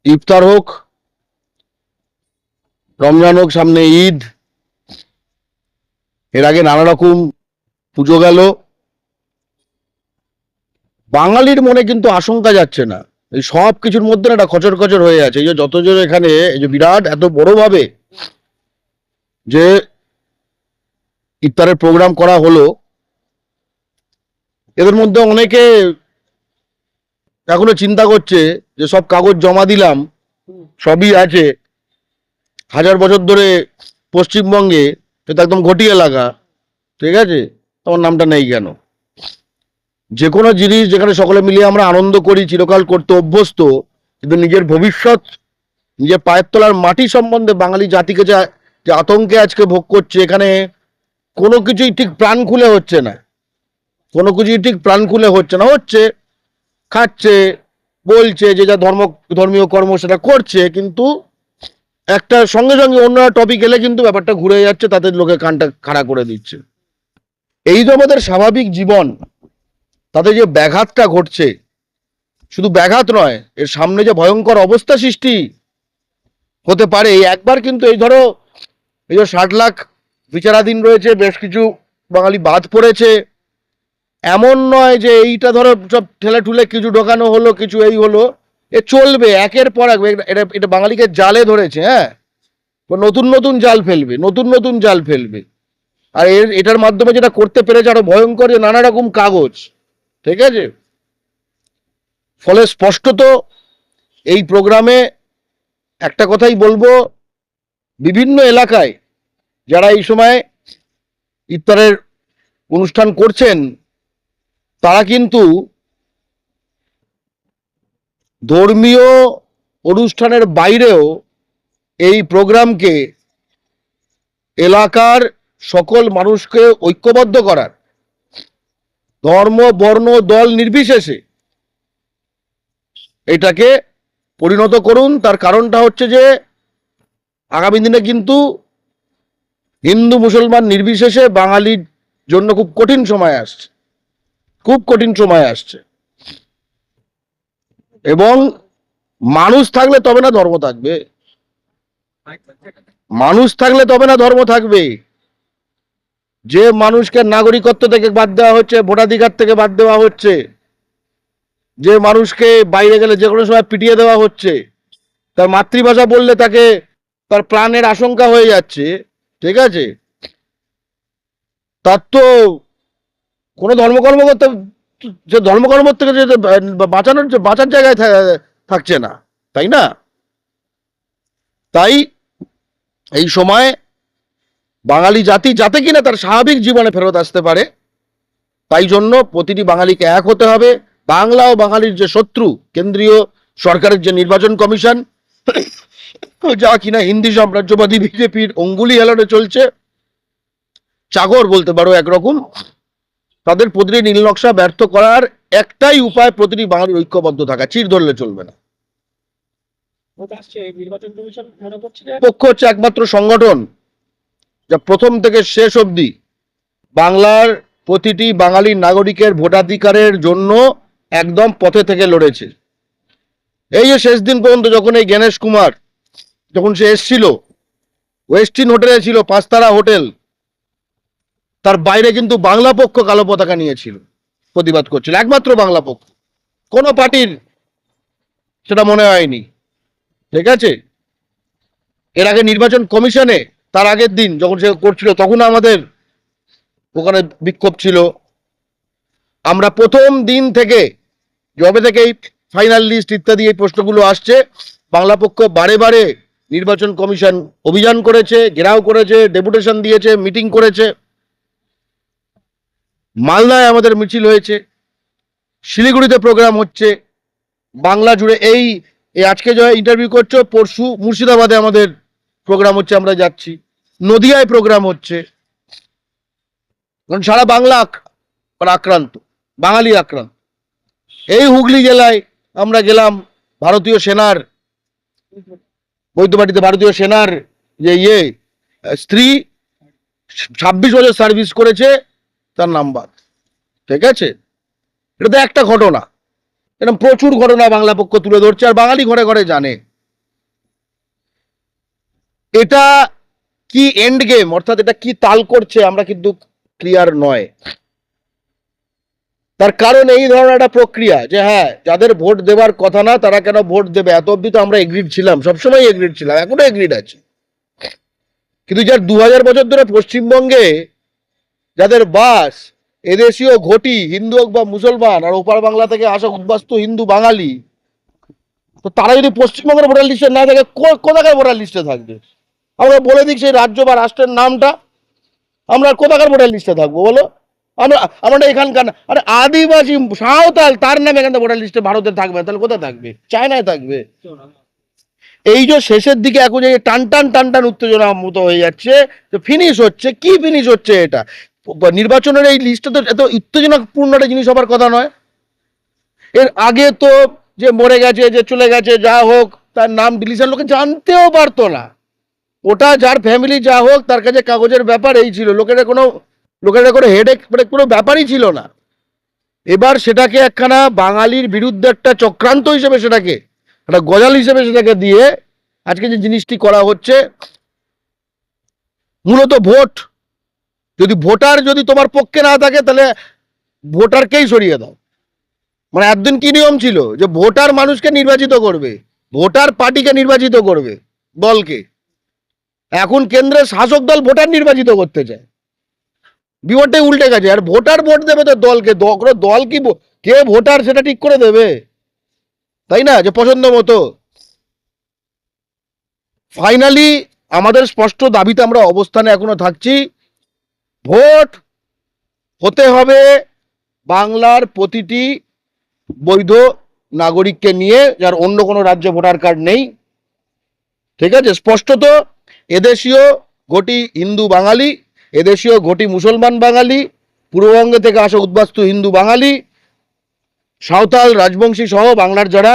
ইফতার হোক, রমজান হোক, সামনে ঈদ, এর আগে নানা রকম পুজো গেল, বাঙালির মনে কিন্তু আশঙ্কা যাচ্ছে না। এই সব কিছুর মধ্যে না একটা খচর খচর হয়ে আছে। এই যে যতজন এখানে এই যে বিরাট এত বড় ভাবে যে ইফতারের প্রোগ্রাম করা হলো, এদের মধ্যে অনেকে এখনো চিন্তা করছে যে সব কাগজ জমা দিলাম, সবই আছে, 1000 বছর ধরে পশ্চিমবঙ্গে এটা একদম ঘটি এলাকা, ঠিক আছে, তোমার নামটা নেই কেন? যে কোনো জিনিস যেখানে সকলে মিলিয়ে আমরা আনন্দ করি, চিরকাল করতে অভ্যস্ত, কিন্তু নিজের ভবিষ্যৎ, নিজের পায়ের তলার মাটি সম্বন্ধে বাঙালি জাতিকে যে যে আতঙ্কে আজকে ভোগ করছে, এখানে কোনো কিছুই ঠিক প্রাণ খুলে হচ্ছে না। কোনো কিছুই ঠিক প্রাণ খুলে হচ্ছে না। হচ্ছে, খাচ্ছে, বলছে যে যা ধর্মীয় কর্ম সেটা করছে, কিন্তু একটা সঙ্গে সঙ্গে অন্য টপিক এলে কিন্তু ব্যাপারটা ঘুরে যাচ্ছে, তাদের লোকে কানটা খাড়া করে দিচ্ছে। এই যে আমাদের স্বাভাবিক জীবন, তাতে যে ব্যাঘাতটা ঘটছে, শুধু ব্যাঘাত নয়, এর সামনে যে ভয়ঙ্কর অবস্থা সৃষ্টি হতে পারে। এই একবার কিন্তু এই ধরো, এই যে 60 লাখ বিচারাধীন রয়েছে, বেশ কিছু বাঙালি বাদ পড়েছে, এমন নয় যে এইটা ধরো সব ঠেলে ঠুলে কিছু ঢোকানো হলো, কিছু এই হলো, এ চলবে একের পর এক। এটা এটা বাঙালিকে জালে ধরেছে। হ্যাঁ, নতুন নতুন জাল ফেলবে, নতুন নতুন জাল ফেলবে। আর এটার মাধ্যমে যেটা করতে পেরেছে আরো ভয়ঙ্কর, যে নানা রকম কাগজ, ঠিক আছে। ফলে স্পষ্টত এই প্রোগ্রামে একটা কথাই বলবো, বিভিন্ন এলাকায় যারা এই সময় ইফতারের অনুষ্ঠান করছেন, তারা কিন্তু ধর্মীয় অনুষ্ঠানের বাইরেও এই প্রোগ্রামকে এলাকার সকল মানুষকে ঐক্যবদ্ধ করার, ধর্ম বর্ণ দল নির্বিশেষে এটাকে পরিণত করুন। তার কারণটা হচ্ছে যে আগামী দিনে কিন্তু হিন্দু মুসলমান নির্বিশেষে বাঙালির জন্য খুব কঠিন সময় আসছে, খুব কঠিন সময় আসছে। এবং মানুষ থাকলে তবে না ধর্ম থাকবে, মানুষ থাকলে তবে না ধর্ম থাকবে। যে মানুষকে নাগরিকত্ব থেকে বাদ দেওয়া হচ্ছে, ভোটাধিকার থেকে বাদ দেওয়া হচ্ছে, যে মানুষকে বাইরে গেলে যে কোনো সময় পিটিয়ে দেওয়া হচ্ছে, তার মাতৃভাষা বললে তাকে তার প্রাণের আশঙ্কা হয়ে যাচ্ছে, ঠিক আছে, তার তো কোনো ধর্মকর্ম করতে, যে ধর্মকর্ম থেকে যে বাঁচানোর, যে বাঁচার জায়গায় থাকছে না, তাই না? তাই এই সময় বাঙালি জাতি যাতে কিনা তার স্বাভাবিক জীবনে ফেরত আসতে পারে, তাই জন্য প্রতিটি বাঙালিকে এক হতে হবে। বাংলা ও বাঙালির যে শত্রু, কেন্দ্রীয় সরকারের যে নির্বাচন কমিশন, যা কিনা হিন্দি সাম্রাজ্যবাদী বিজেপির অঙ্গুলি হেলনে চলছে, চাগর বলতে পারো একরকম, তাদের প্রতিটি নীল নকশা ব্যর্থ করার একটাই উপায়, প্রতিটি বাঙালির ঐক্যবদ্ধ থাকা। চির ধরলে চলবে না। পক্ষ হচ্ছে একমাত্র সংগঠন যা প্রথম থেকে শেষ অবধি বাংলার প্রতিটি বাঙালি নাগরিকের ভোটাধিকারের জন্য একদম পথে থেকে লড়েছে। এই যে শেষ দিন পর্যন্ত যখন এই জ্ঞানেশ কুমার যখন সে এসছিল, ওয়েস্টিন হোটেলে ছিল, 5 তারা হোটেল, তার বাইরে কিন্তু বাংলা পক্ষ কালো পতাকা নিয়েছিল, প্রতিবাদ করছিল, একমাত্র বাংলা পক্ষ। কোন পার্টির সেটা মনে হয়নি, ঠিক আছে। এর আগে নির্বাচন কমিশনে তার আগের দিন যখন সে করছিল, তখন আমাদের ওখানে বিক্ষোভ ছিল। আমরা প্রথম দিন থেকে, যবে থেকে এই ফাইনাল লিস্ট ইত্যাদি এই প্রশ্নগুলো আসছে, বাংলা পক্ষ বারে বারে নির্বাচন কমিশন অভিযান করেছে, ঘেরাও করেছে, ডেপুটেশন দিয়েছে, মিটিং করেছে। মালদায় আমাদের মিছিল হয়েছে, শিলিগুড়িতে প্রোগ্রাম হচ্ছে, বাংলা জুড়ে এই আজকে যে ইন্টারভিউ করছো, পরশু মুর্শিদাবাদে আমাদের প্রোগ্রাম হচ্ছে, আমরা যাচ্ছি, নদিয়ায় প্রোগ্রাম হচ্ছে। কারণ সারা বাংলা আক্রান্ত, বাঙালি আক্রান্ত। এই হুগলি জেলায় আমরা গেলাম, ভারতীয় সেনার বৈদ্যবাটিতে ভারতীয় সেনার যে স্ত্রী 26 বছর সার্ভিস করেছে, তার নাম বাদ, ঠিক আছে। এটা তো একটা ঘটনা, এরকম প্রচুর ঘটনা বাংলা পক্ষ তুলে ধরছে, আর বাঙালি ঘরে ঘরে জানে। এটা কি এন্ড গেম, অর্থাৎ এটা কি তাল করছে আমরা কিন্তু ক্লিয়ার নয়। তার কারণ এই ধরনের একটা প্রক্রিয়া যে হ্যাঁ, যাদের ভোট দেওয়ার কথা না তারা কেন ভোট দেবে, এত অব্দি তো আমরা এগ্রিড ছিলাম, সবসময় এগ্রিড ছিলাম, এখনো এগ্রিড আছে। কিন্তু যার 2000 বছর ধরে পশ্চিমবঙ্গে যাদের বাস, এদেশীয় ঘটি, হিন্দু হোক বা মুসলমান, আর ওপার বাংলা থেকে আসা উদ্বাস্তু হিন্দু বাঙালি, তো তারা যদি পশ্চিমবঙ্গের ভোটার লিস্টে না থাকে, কোথাকার ভোটার লিস্টে থাকবে? আমরা বলে দিক সেই রাজ্য বা রাষ্ট্রের নামটা, আমরা কোথাকার ভোটার লিস্টে থাকবো বলো? আমরা আমরা এখানকার না, আরে আদিবাসী সাঁওতাল, তার নামে এখানে ভোটার লিস্টে ভারতে থাকবে, তাহলে কোথায় থাকবে? চায়নায় থাকবে। এই যে শেষের দিকে এখন যে টান টান টান টান উত্তেজনা মতো হয়ে যাচ্ছে, তো ফিনিশ হচ্ছে, কি ফিনিশ হচ্ছে এটা? নির্বাচনের এই লিস্টটা তো এত উত্তেজনাপূর্ণ একটা জিনিস হবার কথা নয়। এর আগে তো যে মরে গেছে, যে চলে গেছে, যা হোক, তার নাম ডিলিশন লোকে জানতেও পারতো না। ওটা যার ফ্যামিলি যা হোক, তার কাছে কাগজের ব্যাপার এই ছিল, লোকেরা কোনো হেডেক মানে কোনো ব্যাপারই ছিল না। এবার সেটাকে একখানা বাঙালির বিরুদ্ধে একটা চক্রান্ত হিসেবে, সেটাকে একটা গজাল হিসেবে সেটাকে দিয়ে আজকে যে জিনিসটি করা হচ্ছে, মূলত ভোট, যদি ভোটার যদি তোমার পক্ষে না থাকে তাহলে ভোটারকেই সরিয়ে দাও। মানে একদিন কি নিয়ম ছিল যে ভোটার মানুষকে নির্বাচিত করবে, ভোটার পার্টিকে নির্বাচিত করবে, দলকে। এখন কেন্দ্রের শাসক দল ভোটার নির্বাচিত করতে চায়, বিপদটাই উল্টে গেছে। আর ভোটার ভোট দেবে তো দলকে, দল কি কে ভোটার সেটা ঠিক করে দেবে, তাই না? যে পছন্দ মতো। ফাইনালি আমাদের স্পষ্ট দাবিতে আমরা অবস্থানে এখনো থাকছি, ভোট হতে হবে বাংলার প্রতিটি বৈধ নাগরিককে নিয়ে, যার অন্য কোনো রাজ্যে ভোটার কার্ড নেই। ঠিক আছে, স্পষ্টত এদেশীয় ঘটি হিন্দু বাঙালি, এদেশীয় ঘটি মুসলমান বাঙালি, পূর্ববঙ্গ থেকে আসা উদ্বাস্তু হিন্দু বাঙালি, সাঁওতাল রাজবংশী সহ বাংলার যারা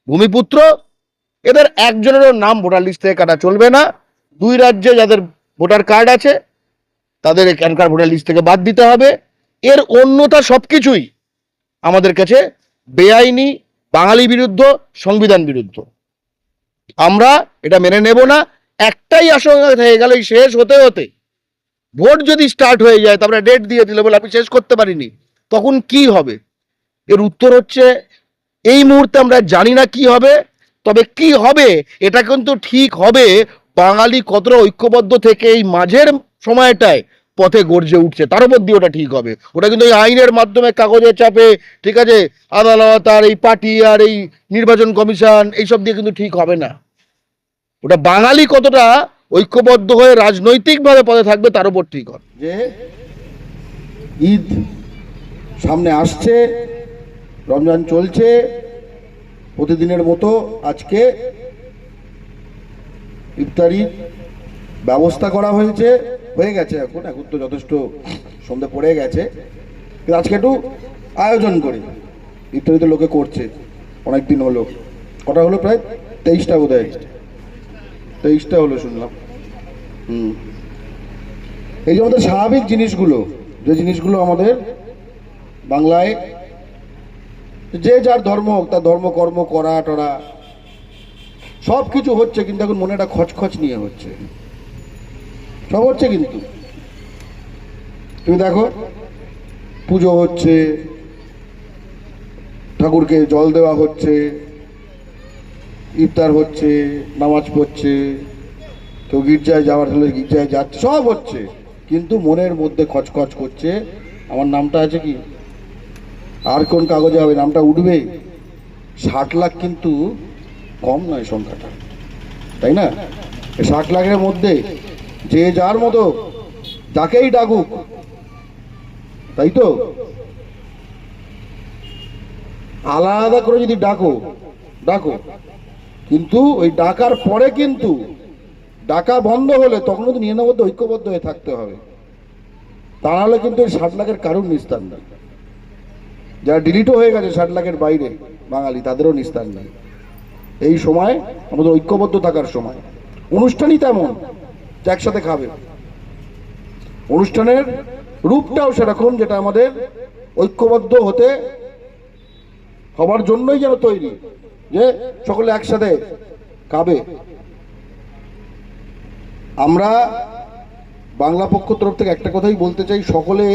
ভূমিপুত্র, এদের একজনেরও নাম ভোটার লিস্ট থেকে কাটা চলবে না। দুই রাজ্যে যাদের ভোটার কার্ড আছে তাদের এখানকার ভোটার লিস্ট থেকে বাদ দিতে হবে। এর অন্যতা সবকিছুই আমাদের কাছে বেআইনি, বাঙালি বিরুদ্ধ, সংবিধান বিরুদ্ধ। আমরা এটা মেনে নেব না। একটাই আশঙ্কা থেকে গেল, শেষ হতে হতে ভোট যদি স্টার্ট হয়ে যায়, তারপরে ডেট দিয়ে দিল বলে আমি শেষ করতে পারিনি, তখন কি হবে? এর উত্তর হচ্ছে এই মুহূর্তে আমরা জানি না কি হবে। তবে কি হবে এটা কিন্তু ঠিক হবে বাঙালি কতটা ঐক্যবদ্ধ থেকে এই মাঝের সময়টায় পথে গর্জে উঠছে, তার উপর দিয়ে ওটা ঠিক হবে। ওটা কিন্তু এই আইনের মাধ্যমে, কাগজের চাপে, ঠিক আছে, আদালত আর এই পার্টি আর এই নির্বাচন কমিশন এইসব দিয়ে কিন্তু ঠিক হবে না। ওটা বাঙালি কতটা ঐক্যবদ্ধ হয়ে রাজনৈতিকভাবে পথে থাকবে তার উপর ঠিক হবে। যে ঈদ সামনে আসছে, রমজান চলছে, প্রতিদিনের মতো আজকে ইফতারির ব্যবস্থা করা হয়ে গেছে। এখন তো যথেষ্ট সন্ধে পড়ে গেছে, কিন্তু আজকে একটু আয়োজন করি। ইফতারি তো লোকে করছে অনেক দিন হলো, কটা হলো, প্রায় 23টা বোধ হয়, 23টা হলো শুনলাম। এই যে আমাদের স্বাভাবিক জিনিসগুলো, যে জিনিসগুলো আমাদের বাংলায় যে যার ধর্ম হোক, তার ধর্ম কর্ম করা টরা সব কিছু হচ্ছে, কিন্তু এখন মনে একটা খচখচ নিয়ে হচ্ছে, সব হচ্ছে। কিন্তু তুমি দেখো, পুজো হচ্ছে, ঠাকুরকে জল দেওয়া হচ্ছে, ইফতার হচ্ছে, নামাজ পড়ছে, কেউ গির্জায় যাওয়ার হলে গির্জায় যাচ্ছে, সব হচ্ছে, কিন্তু মনের মধ্যে খচখচ করছে, আমার নামটা আছে কি, আর কোন কাগজে হবে, নামটা উঠবে। 60 লাখ কিন্তু কম নয় সংখ্যাটা, তাই না? 60 লাখের মধ্যে যে যার মতো যাকেই ডাকুক, তাই তো, আলাদা করে যদি ডাকো, কিন্তু ওই ডাকার পরে কিন্তু ডাকা বন্ধ হলে তখন কিন্তু নিয়মবদ্ধ ঐক্যবদ্ধ হয়ে থাকতে হবে। তা নাহলে কিন্তু ওই 60 লাখের কারুর নিস্তার নেই। যারা ডিলিটও হয়ে গেছে 60 লাখের বাইরে বাঙালি, তাদেরও নিস্তার নেই। এই সময় আমাদের ঐক্যবদ্ধ থাকার সময়। অনুষ্ঠানই তেমন যে একসাথে খাবে, অনুষ্ঠানের রূপটাও সেরকম, যেটা আমাদের ঐক্যবদ্ধ হবার জন্যই যেন তৈরি, যে সকলে একসাথে খাবে। আমরা বাংলা পক্ষ তরফ থেকে একটা কথাই বলতে চাই, সকলে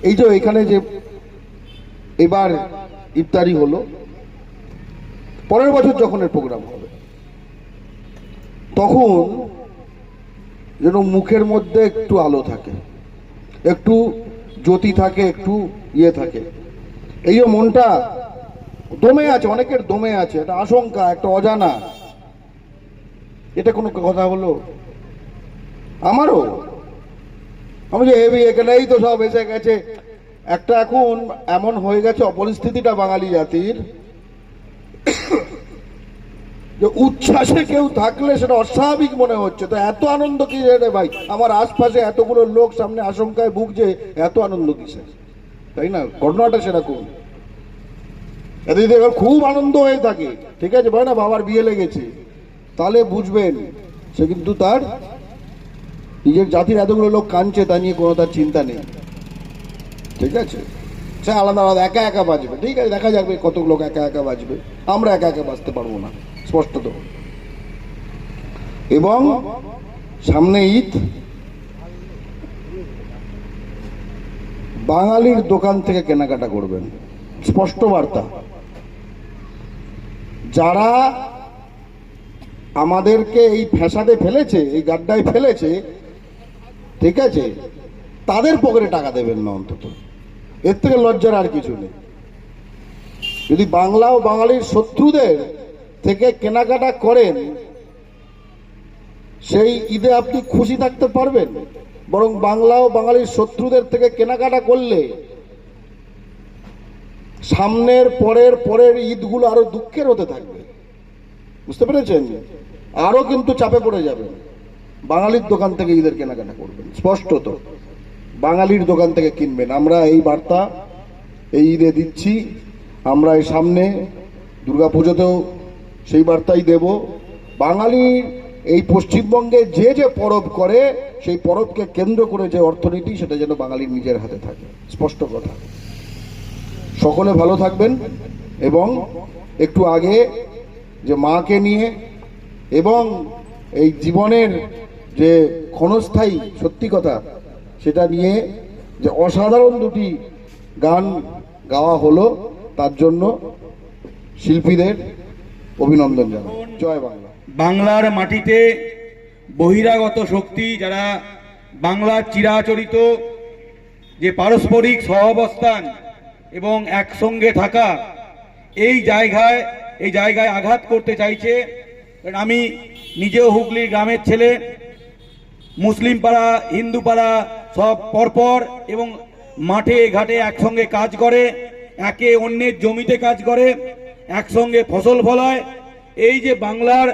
এই যে এখানে যে এবার ইফতারি হলো, পরের বছর যখন এর প্রোগ্রাম হবে তখন যেন মুখের মধ্যে একটু আলো থাকে, একটু জ্যোতি থাকে, একটু ইয়ে থাকে। এই যে মনটা দমে আছে, অনেকের দমে আছে, একটা আশঙ্কা, একটা অজানা, এটা কোনো কথা হলো? আমারও, আমি যে হেভি এখানেই তো সব এসে গেছে। একটা এখন এমন হয়ে গেছে অপরিস্থিতিটা বাঙালি জাতির, যে উচ্ছ্বাসে কেউ থাকলে সেটা অস্বাভাবিক মনে হচ্ছে। তো এত আনন্দ কি রে ভাই? আমার আশপাশে এতগুলো লোক সামনে আশঙ্কায় ভুগছে, এত আনন্দ কিসের? তাই না? ঘটনাটা সেরকম। এত যদি খুব আনন্দ হয়ে থাকে, ঠিক আছে ভাই, না বাবার বিয়ে লেগেছে, তাহলে বুঝবেন সে কিন্তু তার নিজের জাতির এতগুলো লোক কাঁদছে, তা নিয়ে কোনো তার চিন্তা নেই। ঠিক আছে, সে আলাদা আলাদা একা একা বাজবে, ঠিক আছে, দেখা যাবে কত লোক একা একা বাজবে, আমরা একা একা বাজতে পারবো না, স্পষ্টত। এবং সামনে ঈদ, বাঙালির দোকান থেকে কেনাকাটা করবেন, স্পষ্ট বার্তা। যারা আমাদেরকে এই ফ্যাসাদে ফেলেছে, এই গাড্ডায় ফেলেছে, ঠিক আছে, তাদের পকেটে টাকা দেবেন না, অন্তত এর থেকে লজ্জার আর কিছু নেই। যদি বাংলা ও বাঙালির শত্রুদের থেকে কেনাকাটা করেন, সেই ঈদে আপনি খুশি থাকতে পারবেন? বরং বাংলা ও বাঙালির শত্রুদের থেকে কেনাকাটা করলে সামনের পরের ঈদগুলো আরো দুঃখের হতে থাকবে। বুঝতে পেরেছেন? আরো কিন্তু চাপে পড়ে যাবে। বাঙালির দোকান থেকে ঈদের কেনাকাটা করবেন, স্পষ্টত বাঙালির দোকান থেকে কিনবেন। আমরা এই বার্তা এই ঈদে দিচ্ছি। আমরা এই সামনে দুর্গাপুজোতেও সেই বার্তাই দেব। বাঙালি এই পশ্চিমবঙ্গে যে যে পরব করে, সেই পরবকে কেন্দ্র করে যে অর্থনীতি, সেটা যেন বাঙালির নিজের হাতে থাকে, স্পষ্ট কথা। সকলে ভালো থাকবেন। এবং একটু আগে যে মাকে নিয়ে এবং এই জীবনের যে ক্ষণস্থায়ী সত্যি কথা, সেটা নিয়ে যে অসাধারণ দুটি গান গাওয়া হলো, তার জন্য শিল্পীদের অভিনন্দন জানাই। জয় বাংলা। বাংলার মাটিতে বহিরাগত শক্তি, যারা বাংলার চিরাচরিত যে পারস্পরিক সহাবস্থান এবং একসঙ্গে থাকা, এই জায়গায় আঘাত করতে চাইছে। কারণ আমি নিজেও হুগলি গ্রামের ছেলে, মুসলিম পাড়া হিন্দু পাড়া সব পরপর এবং মাঠে ঘাটে একসঙ্গে কাজ করে, একে অন্যের জমিতে কাজ করে, একসঙ্গে ফসল ফলায়। এই যে বাংলার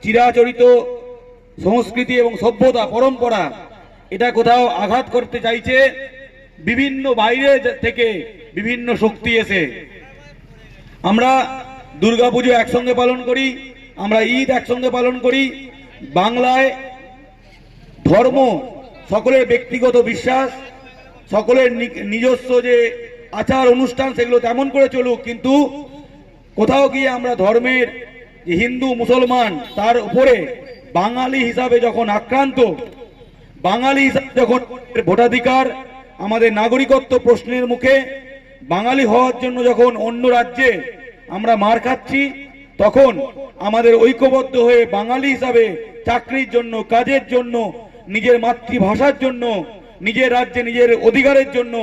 চিরাচরিত সংস্কৃতি এবং সভ্যতা পরম্পরা, এটা কোথাও আঘাত করতে চাইছে বিভিন্ন বাইরে থেকে বিভিন্ন শক্তি এসে। আমরা দুর্গাপুজো একসঙ্গে পালন করি, আমরা ঈদ একসঙ্গে পালন করি। বাংলায় ধর্ম, সকলের ব্যক্তিগত বিশ্বাস, সকলের নিজস্ব যে আচার অনুষ্ঠান, সেগুলো তেমন করে চলুক, কিন্তু কোথাও গিয়ে আমরা ধর্মের যে হিন্দু মুসলমান, তার উপরে বাঙালি হিসাবে যখন আক্রান্ত, বাঙালি হিসাবে যখন ভোটাধিকার, আমাদের নাগরিকত্ব প্রশ্নের মুখে বাঙালি হওয়ার জন্য যখন অন্য রাজ্যে আমরা মার খাচ্ছি, তখন আমাদের ঐক্যবদ্ধ হয়ে বাঙালি হিসাবে চাকরির জন্য, কাজের জন্য, নিজের মাতৃভাষার জন্য, নিজের রাজ্যে নিজের অধিকারের জন্য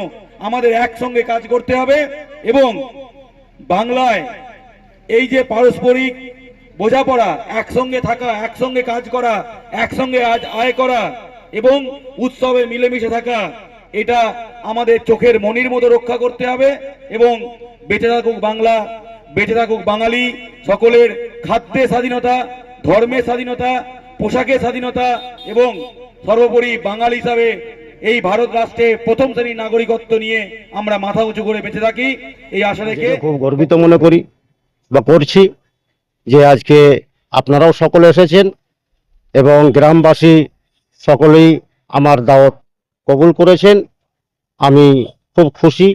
আমাদের একসঙ্গে কাজ করতে হবে। এবং বাংলায় এই যে পারস্পরিক বোঝাপড়া, একসঙ্গে থাকা, একসঙ্গে কাজ করা, একসঙ্গে আয় করা এবং উৎসবে মিলেমিশে থাকা, এটা আমাদের চোখের মনির মতো রক্ষা করতে হবে। এবং বেঁচে থাকুক বাংলা, বেঁচে থাকুক বাঙালি। সকলের খাদ্যে স্বাধীনতা, ধর্মের স্বাধীনতা, পোশাকের স্বাধীনতা এবং সর্বোপরি বাঙালি হিসাবে এই ভারত রাষ্ট্রে প্রথম শ্রেণীর নাগরিকত্ব নিয়ে আমরা মাথা উঁচু করে বেঁচে থাকি, এই আশা রেখে খুব গর্বিত মনে করি বা করছি যে আজকে আপনারাও সকলে এসেছেন এবং গ্রামবাসী সকলেই আমার দাওয়াত কবুল করেছেন। আমি খুব খুশি।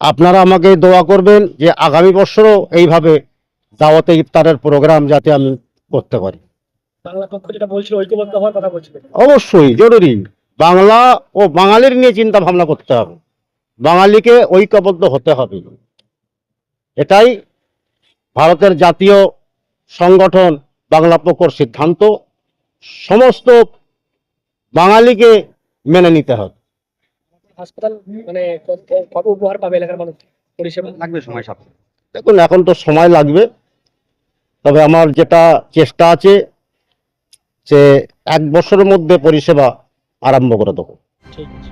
আপনারা আমাকে দোয়া করবেন যে আগামী বছরও এইভাবে দাওয়াতে ইফতারের প্রোগ্রাম যাতে আমি করতে পারি। বাংলা পক্ষ যেটা বলছিল ঐক্যবদ্ধ হওয়ার কথা বলছিল। অবশ্যই জরুরি। বাংলা ও বাঙালির নিয়ে চিন্তা ভাবনা করতে হবে, বাঙালিকে ঐক্যবদ্ধ হতে হবে। এটাই ভারতের জাতীয় সংগঠন বাংলা পক্ষর সিদ্ধান্ত। সমস্ত বাঙালিকে মেনে নিতে হবে। হাসপাতাল মানে কবে উপহার পাবে এলাকার মানুষ, পরিষেবা লাগবে সময় সাপেক্ষ। দেখুন, এখন তো সময় লাগবে, তবে আমার যেটা চেষ্টা আছে যে 1 বছরের মধ্যে পরিষেবা আরম্ভ করে দেবো। ঠিক আছে।